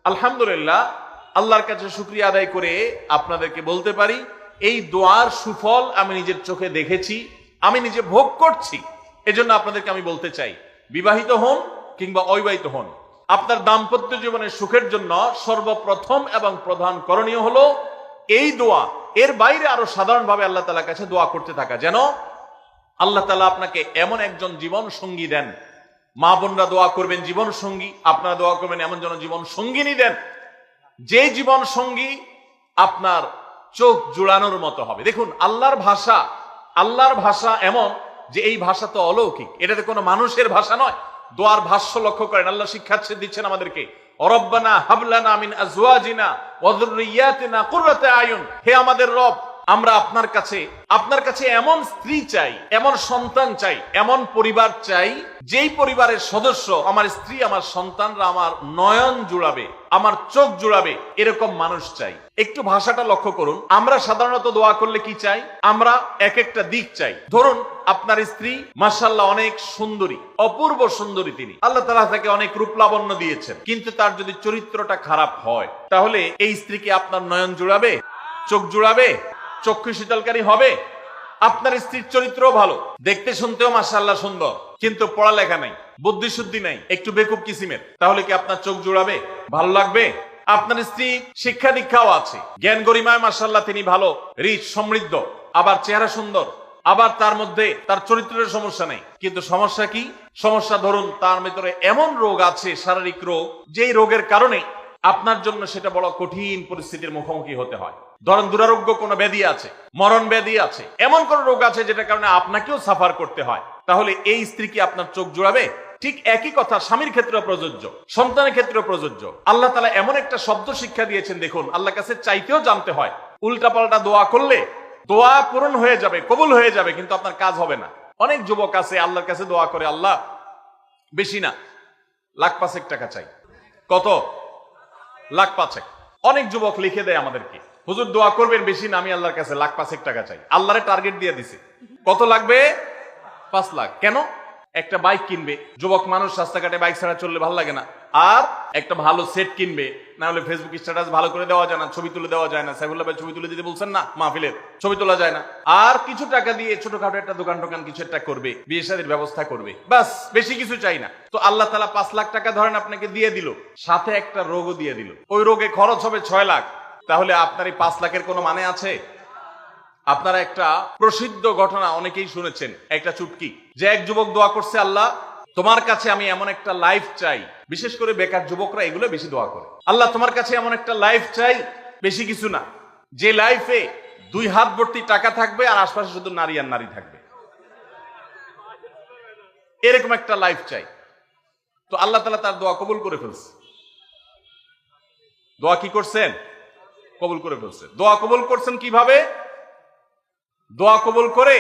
আলহামদুলিল্লাহ, আল্লাহর কাছে শুকরিয়া আদায় করে আপনাদেরকে বলতে পারি, এই দোয়ার সুফল আমি নিজের চোখে দেখেছি, আমি নিজে ভোগ করছি। এজন্য আপনাদেরকে আমি বলতে চাই, বিবাহিত হন কিংবা অবিবাহিত হন, আপনার দাম্পত্য জীবনের সুখের জন্য সর্বপ্রথম এবং প্রধান করণীয় হলো এই দোয়া। এর বাইরে আরো সাধারণভাবে আল্লাহ তাআলার কাছে দোয়া করতে থাকা, যেন আল্লাহ তাআলা আপনাকে এমন একজন জীবন সঙ্গী দেন। মা বোনরা দোয়া করবেন জীবন সঙ্গী, আপনারা দোয়া করবেন এমন যেন জীবন সঙ্গিনী দেন, যে জীবন সঙ্গী আপনার চোখ জুড়ানোর মতো হবে। দেখুন, আল্লাহর ভাষা এমন যে এই ভাষা তো অলৌকিক, এটাতে কোনো মানুষের ভাষা নয়। দোয়ার ভাষ্য লক্ষ্য করেন, আল্লাহ শিক্ষা দিচ্ছেন আমাদেরকে, রব্বানা হাবলানা মিন আজওয়াজিনা ওয়া যুররিয়াতিনা কুররাতা আয়ুন। হে আমাদের রব, আমরা আপনার কাছে এমন স্ত্রী চাই, এমন সন্তান চাই, এমন পরিবার চাই, যেই পরিবারের সদস্য, আমার স্ত্রী, আমার সন্তানরা আমার নয়ন জুড়াবে, আমার চোখ জুড়াবে, এরকম মানুষ চাই। একটু ভাষাটা লক্ষ্য করুন। আমরা সাধারণত দোয়া করলে কি চাই? আমরা এক একটা দিক চাই। ধরুন, আপনার স্ত্রী মাশাআল্লাহ অনেক সুন্দরী, অপূর্ব সুন্দরী, তিনি আল্লাহ তাআলা তাকে অনেক রূপ লাবণ্য দিয়েছেন, কিন্তু তার যদি চরিত্রটা খারাপ হয়, তাহলে এই স্ত্রীকে আপনার নয়ন জুড়াবে, চোখ জুড়াবে, চক্ষু শীতলকারী হবে? আপনার স্ত্রীর চরিত্র ভালো, দেখতে শুনতেও মাশাআল্লাহ সুন্দর, কিন্তু পড়ালেখা নাই, বুদ্ধি শুদ্ধি নাই, একটু বেকুব কিসিমের, তাহলে কি আপনার চোখ জুড়াবে? ভালো লাগবে? আপনার স্ত্রী শিক্ষা দীক্ষাও আছে, জ্ঞান গরিমায় মাশাআল্লাহ তিনি ভালো, রিচ, সমৃদ্ধ, আবার চেহারা সুন্দর, আবার তার মধ্যে তার চরিত্রের সমস্যা নেই, কিন্তু সমস্যা কি? সমস্যা ধরুন তার ভিতরে এমন রোগ আছে, শারীরিক রোগ, যেই রোগের কারণে আপনার জন্য সেটা বড় কঠিন পরিস্থিতির মুখোমুখি হতে হয়। ধরেন দুরারোগ্য কোনো ব্যাধি আছে, মরণ ব্যাধি আছে, এমন কোন রোগ আছে যেটার কারণে আপনাকেও সাফার করতে হয়, তাহলে এই স্ত্রী কি আপনার চোখ জুড়াবে? ঠিক একই কথা স্বামীর ক্ষেত্রে প্রযোজ্য, সন্তানের ক্ষেত্রে প্রযোজ্য। আল্লাহ তাআলা এমন একটা শব্দ শিক্ষা দিয়েছেন, দেখুন, আল্লাহর কাছে চাইতেও জানতে হয়। উল্টাপাল্টা দোয়া করলে দোয়া পূরণ হয়ে যাবে, কবুল হয়ে যাবে, কিন্তু আপনার কাজ হবে না। অনেক যুবক আছে আল্লাহর কাছে দোয়া করে, আল্লাহ বেশি না, লাখ 5 টাকা চাই। কত? লাখ 5। অনেক যুবক লিখে দেয় আমাদেরকে, হুজুর দোয়া করবেন বেশি না, আমি আল্লাহর কাছে লাখ 5 টাকা চাই। আল্লাহরে টার্গেট দিয়ে দিছে, কত লাগবে? 5 লাখ। কেন? একটা বাইক কিনবে, যুবক মানুষ, রাস্তাঘাটে বাইক ছাড়া চললে ভালো লাগে না, আর একটা ভালো সেট কিনবে, না হলে ফেসবুক স্ট্যাটাস ভালো করে দেওয়া যায় না, ছবি তুলে দেওয়া যায় না, সাইফুল্লাহ ভাই ছবি তুলে দিতে বলছেন না, মাহফিলের ছবি তোলা যায় না। আর কিছু টাকা দিয়ে ছোটখাটো একটা দোকান কিছু একটা করবে, বিয়ে শাদীর ব্যবস্থা করবে, বাস, বেশি কিছু চাই না। তো আল্লাহ তাআলা 5 লাখ টাকা ধরেন আপনাকে দিয়ে দিল, সাথে একটা রোগও দিয়ে দিল, ওই রোগে খরচ হবে 6 লাখ। তাহলে আপনার এই 5 লাখের কোনো মানে আছে? আপনারা একটা প্রসিদ্ধ ঘটনা অনেকেই শুনেছেন, একটা চুটকি, যে এক যুবক দোয়া করছে, আল্লাহ তোমার কাছে আমি এমন একটা লাইফ চাই, বিশেষ করে বেকার যুবকরা এগুলো বেশি দোয়া করে, আল্লাহ তোমার কাছে এমন একটা লাইফ চাই, বেশি কিছু না, যে লাইফে 2 হাত ভর্তি টাকা থাকবে আর আশপাশে শুধু নারী আর নারী থাকবে, এরকম একটা লাইফ চাই। তো আল্লাহ তাআলা তার দোয়া কবুল করে ফেলছে। দোয়া কি করছেন? কবুল করে ফেলছেন। দোয়া কবুল করছেন কিভাবে? দোয়া কবুল করে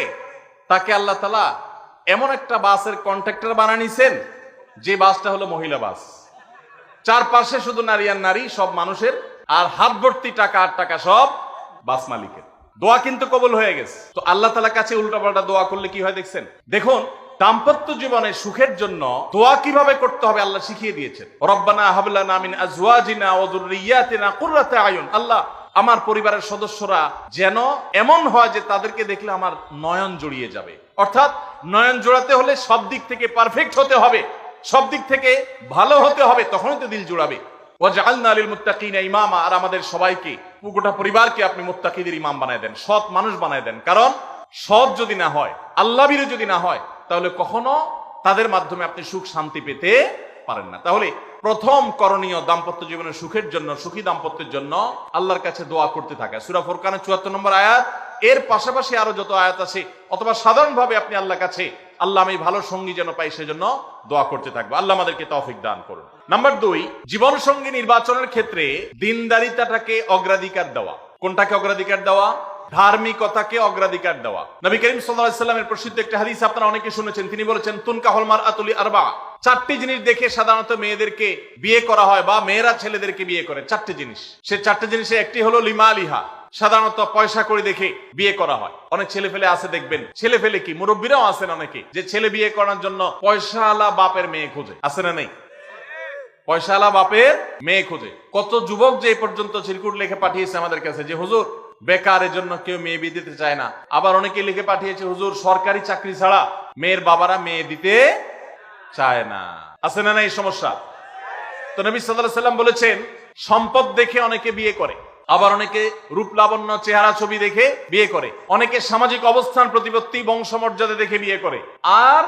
তাকে আল্লাহ তাআলা এমন একটা বাসের কন্ট্রাক্টর বানিয়ে নিছেন, যে বাসটা হলো মহিলা বাস, চারপাশে শুধু নারী আর নারী, সব মানুষের, আর হাত ভর্তি টাকা আর টাকা সব বাস মালিকের। দোয়া কিন্তু কবুল হয়ে গেছে। তো আল্লাহ তাআলার কাছে উল্টাপাল্টা দোয়া করলে কি হয় দেখছেন? দেখুন, দাম্পত্য জীবনে সুখের জন্য দোয়া কিভাবে করতে হবে আল্লাহ শিখিয়ে দিয়েছেন। রব্বানা হাবলানা মিন আজওয়াজিনা ওয়া যুররিয়াতিনা কুররাতা আয়ুন। আল্লাহ আমার পরিবারের সদস্যরা যেন এমন হয় যে তাদেরকে দেখলে আমার নয়ন জড়িয়ে যাবে। অর্থাৎ নয়ন জোড়াতে হলে সব দিক থেকে পারফেক্ট হতে হবে, সব দিক থেকে ভালো হতে হবে, তখনই তো দিল জোড়াবে। ওয়াজআলনা লিল মুত্তাকিনা ইমামা। আর আমাদের সবাইকে, গোটা পরিবারকে আপনি মুত্তাকিদের ইমাম বানায় দেন, সৎ মানুষ বানায় দেন। কারণ সৎ যদি না হয়, আল্লাহ ভীরু যদি না হয়, তাহলে কখনো তাদের মাধ্যমে আপনি সুখ শান্তি পেতে পারেন না। তাহলে প্রথম করণীয় দাম্পত্য জীবনের সুখের জন্য, সুখী দাম্পত্যের জন্য আল্লাহর কাছে দোয়া করতে থাকা। সূরা ফুরকানের ৭৪ নম্বর আয়াত, এর পাশাপাশি আরো যত আয়াত আছে, অথবা সাধারণভাবে আপনি আল্লাহর কাছে, আল্লাহ আমি ভালো সঙ্গী যেন পাই, সেজন্য দোয়া করতে থাকবো। আল্লাহ আমাদেরকে তৌফিক দান করুন। নাম্বার 2, জীবন সঙ্গী নির্বাচনের ক্ষেত্রে দিনদারিতাটাকে অগ্রাধিকার দেওয়া। কোনটাকে অগ্রাধিকার দেওয়া? ধার্মিকতাকে অগ্রাধিকার দেওয়া। নবী করিম সাল্লাল্লাহু আলাইহি ওয়াসাল্লামের প্রসিদ্ধ একটা হাদিস আপনারা অনেকে শুনেছেন, তিনি বলেছেন, তুনকাহুল মারআতু লিআরবা। 4টি জিনিস দেখে সাধারণত মেয়েদেরকে বিয়ে করা হয়, বা মেয়েরা ছেলেদেরকে বিয়ে করে। 4টি জিনিস, সে 4টি জিনিসে একটি হলো লিমালিহা। সাধারণত পয়সা করে দেখে বিয়ে করা হয়। অনেক ছেলে ফেলে আছে দেখবেন, ছেলে ফেলে কি মুরব্বীরাও আছেন অনেকে, যে ছেলে বিয়ে করার জন্য পয়সাওয়ালা বাপের মেয়ে খোঁজে, আছে না নেই? পয়সাওয়ালা বাপের মেয়ে খোঁজে। কত যুবক যে এই পর্যন্ত চিরকুট লিখে পাঠিয়েছে আমাদের কাছে যে হুজুর বেকারের জন্য কেউ মেয়ে বিয়ে দিতে চায় না। আবার অনেকে লিখে পাঠিয়েছে হুজুর সরকারি চাকরি ছাড়া মেয়ের বাবারা মেয়ে দিতে চায় না। আছে না এই সমস্যা? তো নবী সাল্লাল্লাহু আলাইহি সাল্লাম বলেছেন সম্পদ দেখে অনেকে বিয়ে করে, আবার অনেকে রূপ লাবণ্য চেহারা ছবি দেখে বিয়ে করে, অনেকে সামাজিক অবস্থান প্রতিপত্তি বংশমর্যাদা দেখে বিয়ে করে, আর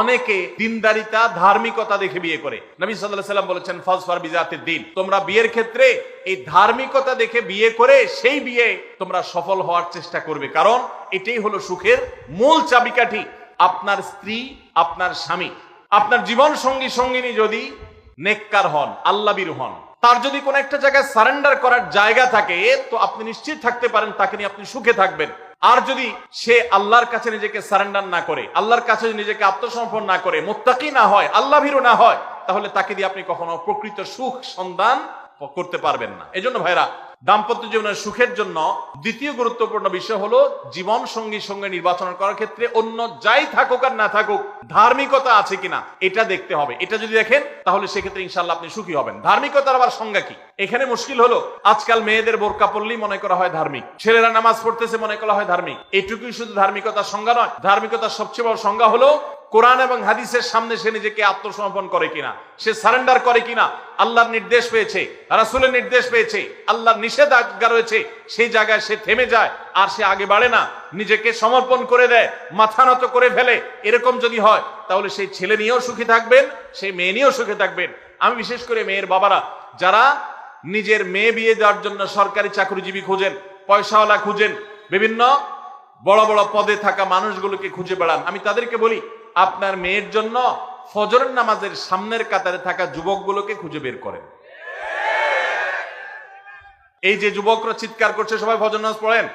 অনেকে দিনদারিতা ধার্মিকতা দেখে বিয়ে করে। নবী সাল্লাল্লাহু আলাইহি সাল্লাম বলেছেন ফাজফার বিজাতিদ দ্বীন, তোমরা বিয়ের ক্ষেত্রে এই ধার্মিকতা দেখে বিয়ে করে সেই বিয়ে তোমরা সফল হওয়ার চেষ্টা করবে, কারণ এটাই হলো সুখের মূল চাবিকাঠি। আপনার স্ত্রী, আপনার স্বামী, আপনার জীবন সঙ্গী সঙ্গিনী যদি নেককার হন, আল্লাহভীরু হন, তার যদি কোন একটা জায়গায় সারেন্ডার করার জায়গা থাকে, তো আপনি নিশ্চিত থাকতে পারেন তাকে নিয়ে আপনি সুখে থাকবেন। আর যদি সে আল্লাহর কাছে নিজেকে সারেন্ডার না করে, আল্লাহর কাছে নিজেকে আত্মসমর্পণ না করে, মুত্তাকি না হয়, আল্লাহভীরু না হয়, তাহলে তাকে দিয়ে আপনি কখনো প্রকৃত সুখ সন্ধান করতে পারবেন না। এজন্য ভাইরা, দাম্পত্য জীবনের সুখের জন্য দ্বিতীয় গুরুত্বপূর্ণ বিষয় হলো জীবন সঙ্গী সঙ্গে নির্বাচন করার ক্ষেত্রে অন্য যাই থাকুক আর না থাকুক ধার্মিকতা আছে কিনা এটা দেখতে হবে। এটা যদি দেখেন তাহলে সেক্ষেত্রে ইনশাআল্লাহ আপনি সুখী হবেন। ধার্মিকতার আবার সংজ্ঞা কি? এখানে মুশকিল হলো আজকাল মেয়েদের বোরকা পরলেই মনে করা হয় ধার্মিক, ছেলেরা নামাজ পড়তেছে মনে করা হয় ধার্মিক। এটুকুই শুধু ধার্মিকতার সংজ্ঞা নয়। ধার্মিকতার সবচেয়ে বড় সংজ্ঞা হলো কোরআন এবং হাদিসের সামনে সে নিজেকে আত্মসমর্পণ করে কিনা, সে সারেন্ডার করে কিনা, আল্লাহর নির্দেশ পেয়েছে, রাসূলের নির্দেশ পেয়েছে, আল্লাহর নিষেধাজ্ঞা রয়েছে, সেই জায়গায় সে থেমে যায় আর সে আগে বাড়ে না, নিজেকে সমর্পণ করে দেয়, মাথা নত করে ফেলে। এরকম যদি হয় তাহলে সেই ছেলে নিয়েও সুখী থাকবেন, সেই মেয়ে নিয়েও সুখী থাকবেন। আমি বিশেষ করে মেয়ের বাবারা যারা নিজের মেয়ে বিয়ে দেওয়ার জন্য সরকারি চাকরিজীবী খুঁজেন, পয়সাওয়ালা খুঁজেন, বিভিন্ন বড় বড় পদে থাকা মানুষগুলোকে খুঁজে বেড়ান, আমি তাদেরকে বলি আপনার মেয়ের জন্য ফজরের নামাজের সামনের কাতারে থাকা যুবকগুলোকে খুঁজে বের করেন। এই যে যুবকরা চিৎকার করছে সবাই ফজর নামাজ পড়েন,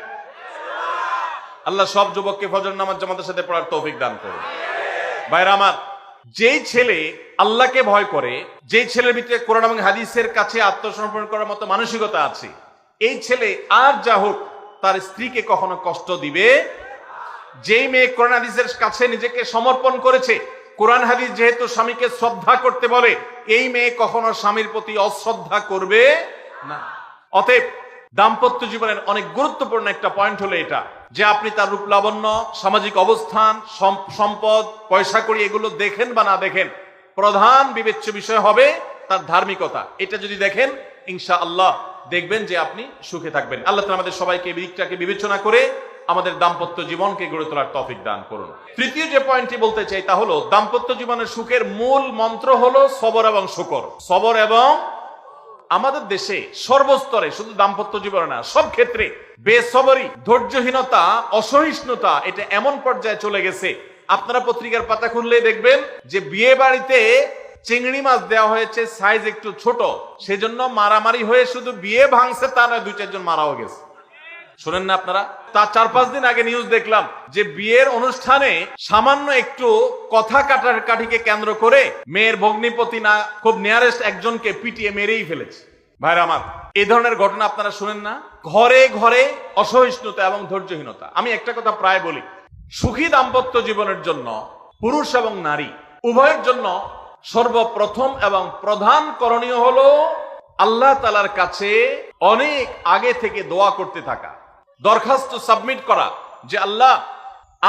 আল্লাহ সব যুবককে ফজর নামাজ জামাতের সাথে পড়ার তৌফিক দান করুন। ভাইরা আমার, যেই ছেলে আল্লাহকে ভয় করে, যেই ছেলের ভিতরে কোরআন এবং হাদিসের কাছে আত্মসমর্পণ করার মতো মানসিকতা আছে, এই ছেলে আর যা হোক তার স্ত্রীকে কখনো কষ্ট দিবে। যেই মেয়ে কোরআন হাদিসের কাছে নিজেকে সমর্পণ করেছে, কোরআন হাদিস যেহেতু স্বামীকে শ্রদ্ধা করতে বলে, এই মেয়ে কখনো স্বামীর প্রতি অশ্রদ্ধা করবে না। অতএব দাম্পত্য জীবনের অনেক গুরুত্বপূর্ণ একটা পয়েন্ট হলো এটা, যে আপনি তার রূপ লাবণ্য, সামাজিক অবস্থান, সম্পদ, পয়সা কড়ি এগুলো দেখেন বা না দেখেন, প্রধান বিবেচ্য বিষয় হবে তার ধার্মিকতা। এটা যদি দেখেন ইনশাআল্লাহ দেখবেন যে আপনি সুখে থাকবেন। আল্লাহ তাআলা আমাদের সবাইকে এই দিকটাকে বিবেচনা করে আমাদের দাম্পত্য জীবনকে গড়ে তোলার তৌফিক দান করুন। তৃতীয় যে পয়েন্টটি বলতে চাই তা হলো দাম্পত্য জীবনের সুখের মূল মন্ত্র হলো সবর এবং শুকর। সবর এবং আমাদের দেশে সর্বস্তরে, শুধু দাম্পত্য জীবনে না, সব ক্ষেত্রে বেসবরি, ধৈর্যহীনতা, অসহিষ্ণুতা এটা এমন পর্যায়ে চলে গেছে, আপনারা পত্রিকার পাতা খুললেই দেখবেন যে বিয়ে বাড়িতে চিংড়ি মাছ দেওয়া হয়েছে সাইজ একটু ছোট, সেজন্য মারামারি হয়ে শুধু বিয়ে ভাঙছে তা নয়, 2-4 জন মারাও গেছে। শোনেন না আপনারা? তার 4-5 দিন আগে নিউজ দেখলাম যে বিয়ের অনুষ্ঠানে সামান্য একটু কথা কাটাকাটিকে কেন্দ্র করে মেয়ের ভগ্নিপতি না খুব নিয়ারেস্ট একজনকে পিটিয়ে মেরেই ফেলেছে। ভাইরা আমার, এই ধরনের ঘটনা আপনারা শুনেন না? ঘরে ঘরে অসহিষ্ণুতা এবং ধৈর্যহীনতা। আমি একটা কথা প্রায় বলি, সুখী দাম্পত্য জীবনের জন্য পুরুষ এবং নারী উভয়ের জন্য সর্বপ্রথম এবং প্রধান করণীয় হলো আল্লাহ তাআলার কাছে অনেক আগে থেকে দোয়া করতে থাকা, দরখাস্ত সাবমিট করা যে আল্লাহ,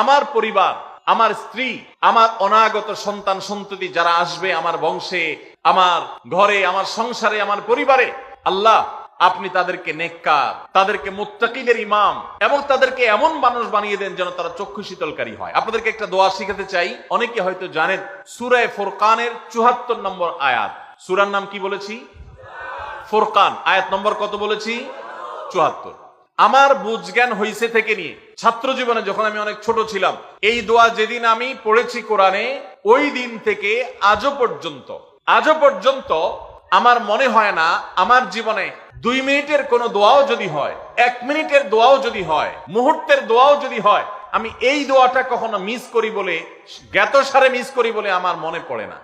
আমার পরিবার, আমার স্ত্রী, আমার অনাগত সন্তান সন্ততি যারা আসবে আমার বংশে, আমার ঘরে, আমার সংসারে, আমার পরিবারে, আল্লাহ আপনি তাদেরকে নেককার, তাদেরকে মুত্তাকিদের ইমাম এবং তাদেরকে এমন মানুষ বানিয়ে দেন যেন তারা চক্ষু শীতলকারী হয়। আপনাদেরকে একটা দোয়া শিখাতে চাই, অনেকে হয়তো জানেন, সূরা ফুরকানের 74 নম্বর আয়াত। সূরার নাম কি বলেছি? ফুরকান। আয়াত নম্বর কত বলেছি? 74। আমার বুঝজ্ঞান হইছে থেকে নিয়ে ছাত্র জীবনে যখন আমি অনেক ছোট ছিলাম, এই দোয়া যেদিন আমি পড়েছি কোরআনে, ওই দিন থেকে আজও পর্যন্ত আমার মনে হয় না আমার জীবনে 2 মিনিটের কোনো দোয়াও যদি হয়, 1 মিনিটের দোয়াও যদি হয়, মুহূর্তের দোয়াও যদি হয়, আমি এই দোয়াটা কখনো মিস করি বলে, জ্ঞাতসারে মিস করি বলে আমার মনে পড়ে না।